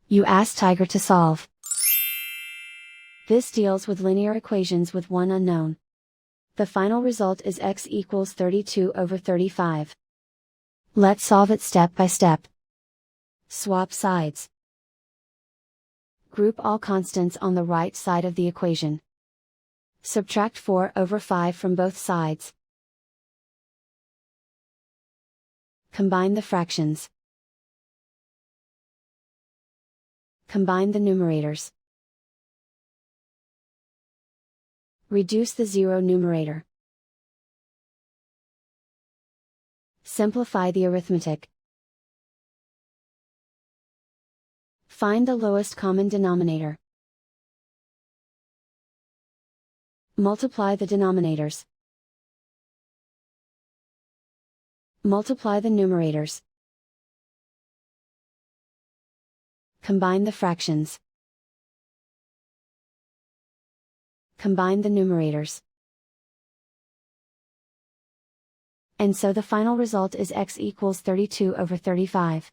You ask Tiger to solve. This deals with linear equations with one unknown. The final result is x equals 32 over 35. Let's solve it step by step. Swap sides. Group all constants on the right side of the equation. Subtract 4 over 5 from both sides. Combine the fractions. Combine the numerators. Reduce the zero numerator. Simplify the arithmetic. Find the lowest common denominator. Multiply the denominators. Multiply the numerators. Combine the fractions. Combine the numerators. And so the final result is x equals 32 over 35.